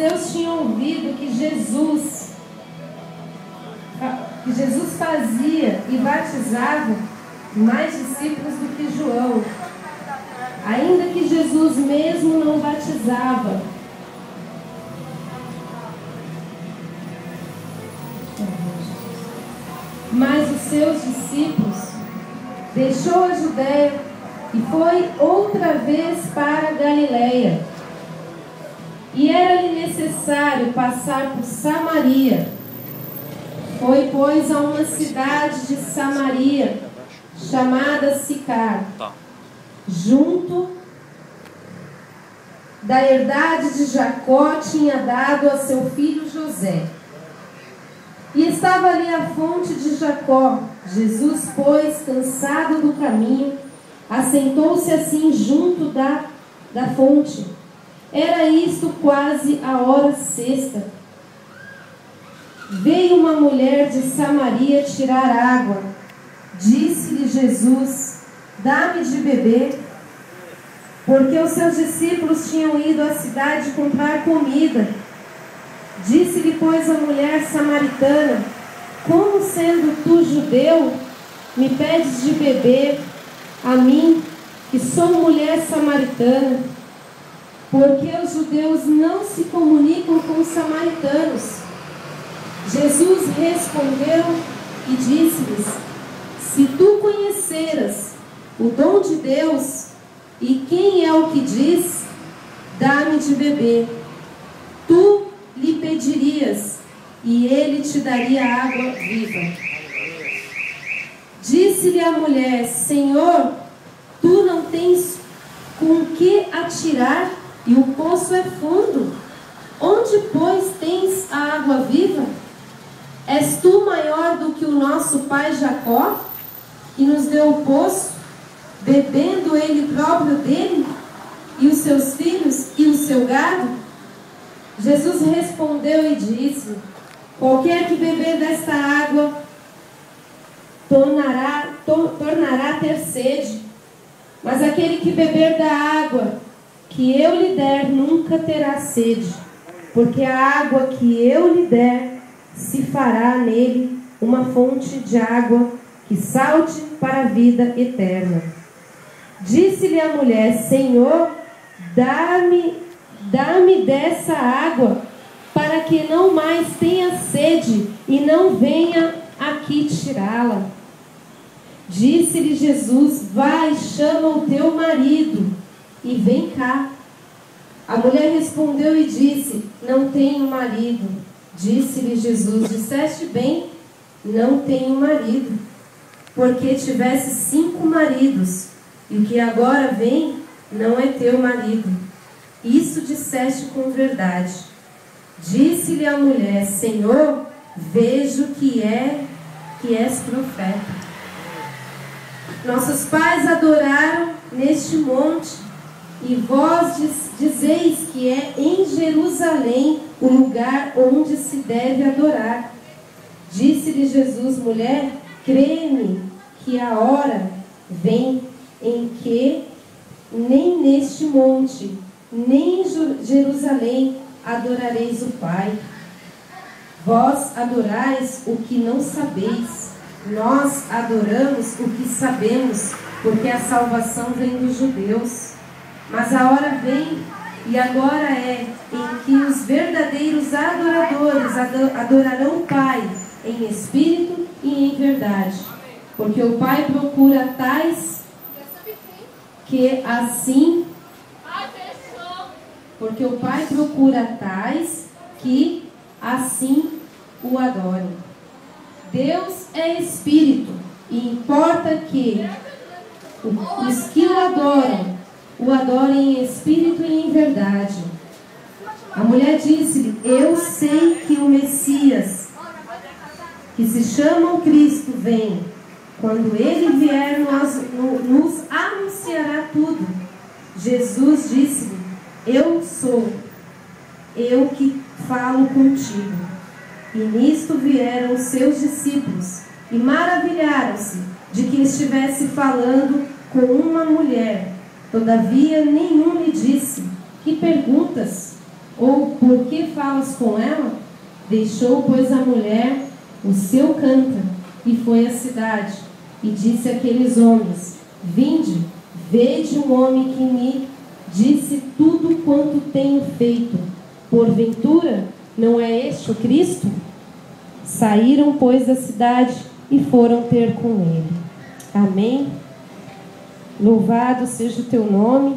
fariseus tinham ouvido que Jesus fazia e batizava mais discípulos do que João, ainda que Jesus mesmo não batizava. Mas os seus discípulos, deixou a Judéia e foi outra vez para a Galileia. E era-lhe necessário passar por Samaria. Foi, pois, a uma cidade de Samaria, chamada Sicar, junto da herdade de Jacó, tinha dado a seu filho José. E estava ali a fonte de Jacó. Jesus, pois, cansado do caminho, assentou-se assim junto da fonte. Era isto quase a hora sexta. Veio uma mulher de Samaria tirar água. Disse-lhe Jesus: dá-me de beber. Porque os seus discípulos tinham ido à cidade comprar comida. Disse-lhe, pois, a mulher samaritana: como sendo tu judeu, me pedes de beber, a mim, que sou mulher samaritana? Porque os judeus não se comunicam com os samaritanos. Jesus respondeu e disse-lhes: se tu conheceras o dom de Deus, e quem é o que diz, dá-me de beber, tu lhe pedirias, e ele te daria água viva. Disse-lhe a mulher: Senhor, tu não tens com que atirar, e o poço é fundo. Onde, pois, tens a água viva? És tu maior do que o nosso pai Jacó, que nos deu o poço, bebendo ele próprio dele, e os seus filhos e o seu gado? Jesus respondeu e disse: qualquer que beber desta água tornará a ter sede, mas aquele que beber da água que eu lhe der nunca terá sede, porque a água que eu lhe der se fará nele uma fonte de água que salte para a vida eterna. Disse-lhe a mulher: Senhor, dá-me dessa água, para que não mais tenha sede e não venha aqui tirá-la. Disse-lhe Jesus: vai, chama o teu marido e vem cá. A mulher respondeu e disse: não tenho marido. Disse-lhe Jesus: disseste bem, não tenho marido, porque tivesse 5 maridos, e o que agora vem não é teu marido. Isso disseste com verdade. Disse-lhe a mulher: Senhor, vejo que és profeta. Nossos pais adoraram neste monte, e vós dizeis que é em Jerusalém o lugar onde se deve adorar. Disse-lhe Jesus: mulher, crê-me que a hora vem em que nem neste monte, nem em Jerusalém adorareis o Pai. Vós adorais o que não sabeis. Nós adoramos o que sabemos, porque a salvação vem dos judeus. Mas a hora vem, e agora é, em que os verdadeiros adoradores adorarão o Pai em espírito e em verdade. Porque o Pai procura tais que assim... Porque o Pai procura tais que assim o adorem. Deus é espírito, e importa que os que o adorem em espírito e em verdade. A mulher disse-lhe: eu sei que o Messias, que se chama o Cristo, vem. Quando ele vier, nos anunciará tudo. Jesus disse-lhe: eu sou eu que falo contigo. E nisto vieram os seus discípulos e maravilharam-se de que estivesse falando com uma mulher. Todavia nenhum lhe disse: que perguntas? Ou por que falas com ela? Deixou, pois, a mulher o seu cântaro e foi à cidade, e disse àqueles homens: vinde, vede um homem que me disse tudo quanto tenho feito. Porventura, não é este o Cristo? Saíram, pois, da cidade e foram ter com ele. Amém? Louvado seja o teu nome,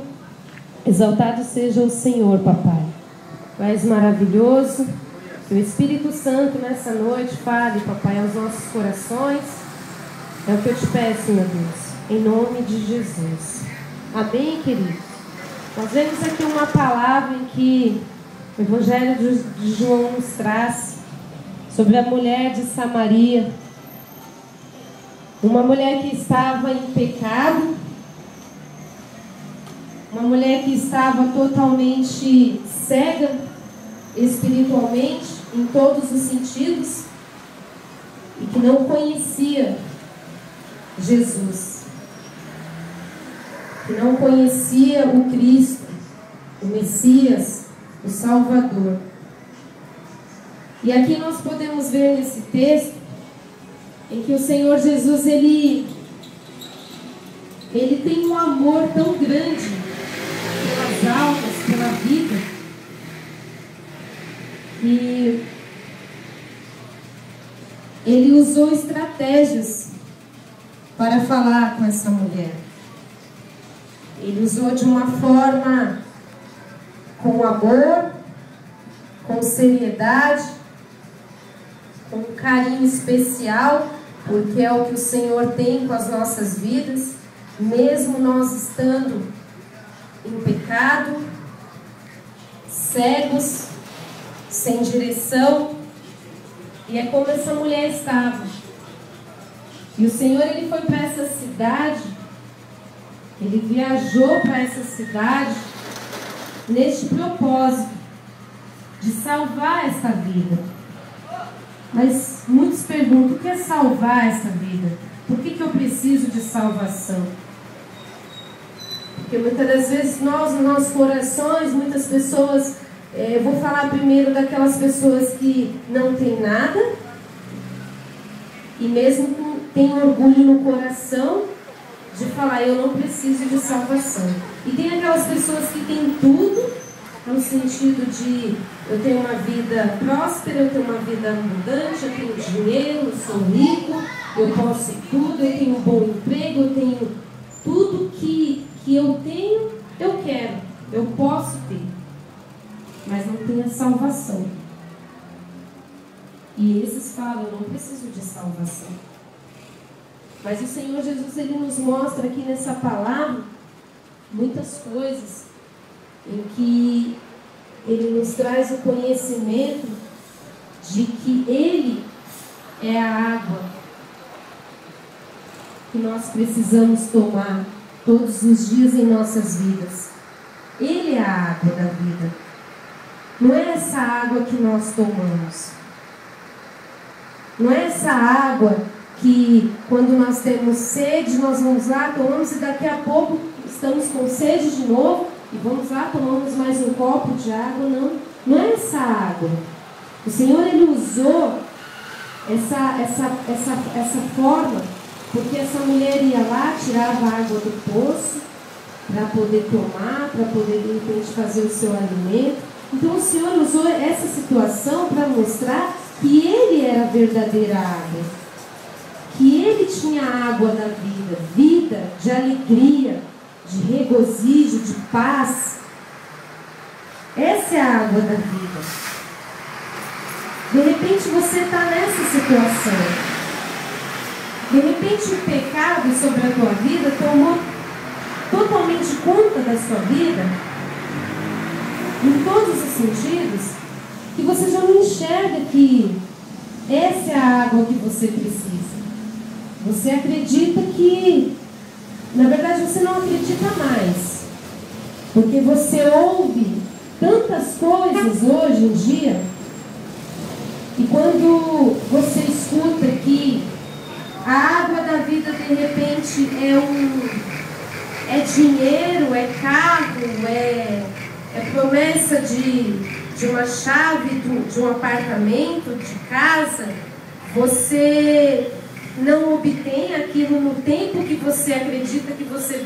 exaltado seja o Senhor, papai. Tu és maravilhoso. Que o Espírito Santo nessa noite fale, papai, aos nossos corações. É o que eu te peço, meu Deus, em nome de Jesus. Amém, queridos? Nós vemos aqui uma palavra em que o Evangelho de João nos traz sobre a mulher de Samaria. Uma mulher que estava em pecado, uma mulher que estava totalmente cega espiritualmente, em todos os sentidos, e que não conhecia Jesus, que não conhecia o Cristo, o Messias, o Salvador. E aqui nós podemos ver nesse texto em que o Senhor Jesus, ele tem um amor tão grande pelas almas, pela vida, e ele usou estratégias para falar com essa mulher. Ele usou de uma forma com amor, com seriedade, com um carinho especial, porque é o que o Senhor tem com as nossas vidas, mesmo nós estando em pecado, cegos, sem direção. E é como essa mulher estava. E o Senhor, ele foi para essa cidade, ele viajou para essa cidade neste propósito de salvar essa vida. Mas muitos perguntam: o que é salvar essa vida? Por que eu preciso de salvação? Porque muitas das vezes nos nossos corações, muitas pessoas, eu vou falar primeiro daquelas pessoas que não têm nada e mesmo têm orgulho no coração de falar: eu não preciso de salvação. E tem aquelas pessoas que têm tudo, no sentido de: eu tenho uma vida próspera, eu tenho uma vida abundante, eu tenho dinheiro, eu sou rico, eu posso tudo, eu tenho um bom emprego, eu tenho tudo que eu tenho, eu quero, eu posso ter, mas não tem a salvação. E esses falam: eu não preciso de salvação. Mas o Senhor Jesus, ele nos mostra aqui nessa palavra muitas coisas em que ele nos traz o conhecimento de que ele é a água que nós precisamos tomar todos os dias em nossas vidas. Ele é a água da vida. Não é essa água que nós tomamos. Não é essa água que, quando nós temos sede, nós vamos lá, tomamos e daqui a pouco estamos com sede de novo e vamos lá, tomamos mais um copo de água. Não é essa água. O Senhor, ele usou essa forma, porque essa mulher ia lá, tirava a água do poço para poder tomar, para poder de repente fazer o seu alimento. Então o Senhor usou essa situação para mostrar que ele era a verdadeira água, que ele tinha a água da vida, vida de alegria, de regozijo, de paz. Essa é a água da vida. De repente você está nessa situação. De repente o pecado sobre a tua vida tomou totalmente conta da sua vida, em todos os sentidos, que você já não enxerga que essa é a água que você precisa. Você acredita que, na verdade, você não acredita mais, porque você ouve tantas coisas hoje em dia, e quando você escuta que a água da vida de repente é dinheiro, é carro, é promessa de de uma chave de um apartamento, de casa, você não obtém aquilo no tempo que você acredita que você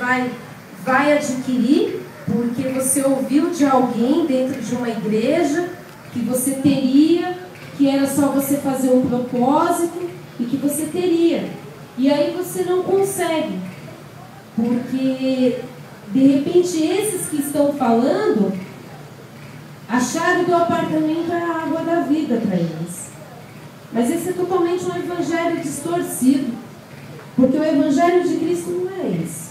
vai adquirir, porque você ouviu de alguém dentro de uma igreja que você teria, que era só você fazer um propósito e que você teria. E aí você não consegue, porque de repente esses que estão falando, a chave do apartamento é a água da vida para eles. Mas esse é totalmente um evangelho distorcido, porque o evangelho de Cristo não é esse.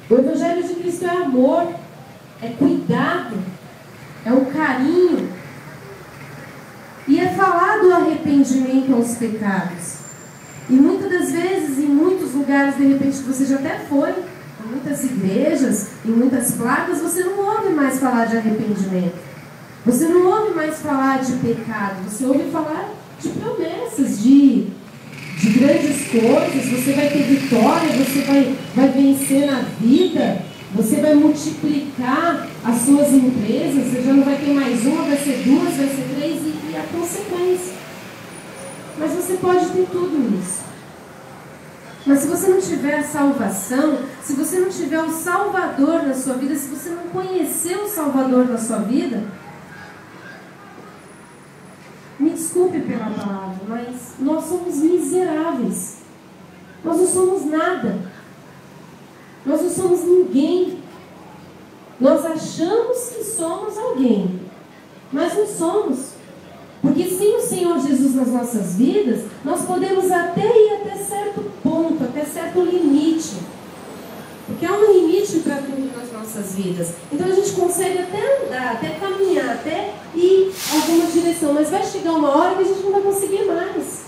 O evangelho de Cristo é amor, é cuidado, é um carinho, e é falar do arrependimento aos pecados. E muitas das vezes, em muitos lugares, de repente, que você já até foi, em muitas igrejas, em muitas placas, você não ouve mais falar de arrependimento. Você não ouve mais falar de pecado. Você ouve falar de promessas, de grandes coisas. Você vai ter vitória, você vai vencer na vida, você vai multiplicar as suas empresas, você já não vai ter mais uma, vai ser duas, vai ser três, e a consequência. Mas você pode ter tudo isso. Mas se você não tiver a salvação, se você não tiver o Salvador na sua vida, se você não conhecer o Salvador na sua vida, me desculpe pela palavra, mas nós somos miseráveis. Nós não somos nada. Nós não somos ninguém. Nós achamos que somos alguém, mas não somos. Porque sem o Senhor Jesus nas nossas vidas, nós podemos até ir até certo ponto, até certo limite. Porque há um limite para tudo nas nossas vidas. Então a gente consegue até andar, até caminhar, até ir em alguma direção. Mas vai chegar uma hora que a gente não vai conseguir mais.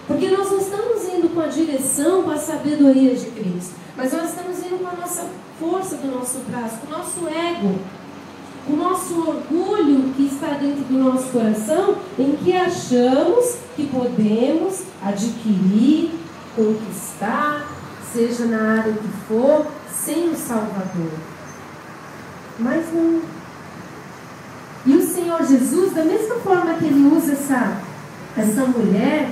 Porque nós não estamos indo com a direção, com a sabedoria de Cristo. Mas nós estamos indo com a nossa força do nosso braço, com o nosso ego, com o nosso orgulho que está dentro do nosso coração, em que achamos que podemos adquirir, conquistar, seja na área que for, sem o Salvador. Mas não. E o Senhor Jesus, da mesma forma que Ele usa essa mulher,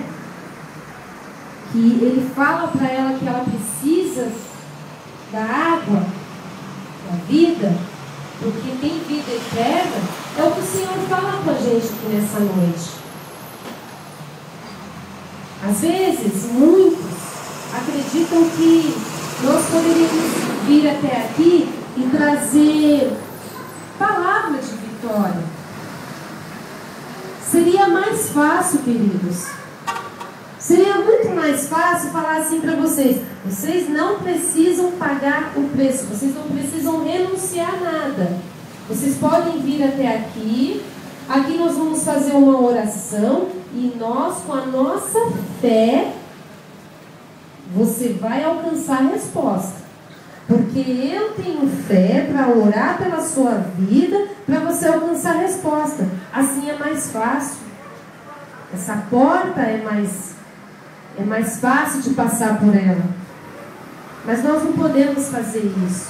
que Ele fala para ela que ela precisa da água, da vida, porque tem vida eterna, é o que o Senhor fala com a gente aqui nessa noite. Às vezes, muitos acreditam que nós poderíamos vir até aqui e trazer palavra de vitória. Seria mais fácil, queridos. Seria muito mais fácil falar assim para vocês: vocês não precisam pagar o preço, vocês não precisam renunciar a nada. Vocês podem vir até aqui, aqui nós vamos fazer uma oração e nós, com a nossa fé, você vai alcançar a resposta. Porque eu tenho fé para orar pela sua vida, para você alcançar a resposta. Assim é mais fácil. Essa porta é mais fácil de passar por ela. Mas nós não podemos fazer isso,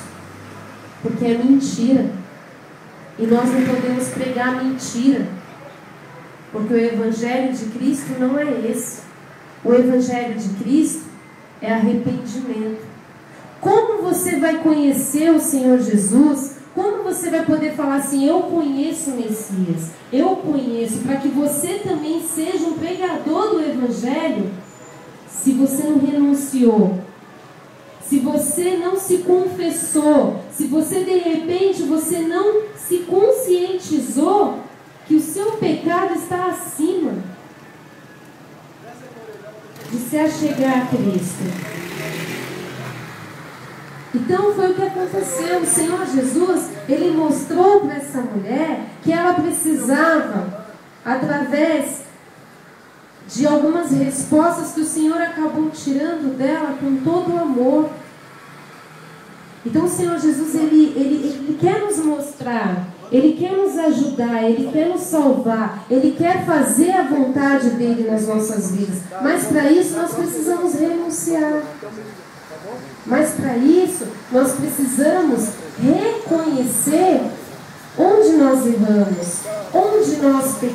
porque é mentira. E nós não podemos pregar mentira, porque o Evangelho de Cristo não é esse. O Evangelho de Cristo é arrependimento. Como você vai conhecer o Senhor Jesus? Como você vai poder falar assim: eu conheço o Messias, eu conheço, para que você também seja um pregador do Evangelho? Se você não renunciou, se você não se confessou, se você de repente você não se conscientizou que o seu pecado está acima de se achegar a Cristo. Então foi o que aconteceu. O Senhor Jesus, Ele mostrou para essa mulher que ela precisava, através de algumas respostas que o Senhor acabou tirando dela com todo o amor. Então o Senhor Jesus, Ele quer nos mostrar, Ele quer nos ajudar, Ele quer nos salvar, Ele quer fazer a vontade dEle nas nossas vidas. Mas para isso nós precisamos renunciar. Mas para isso nós precisamos reconhecer onde nós erramos, onde nós pecamos.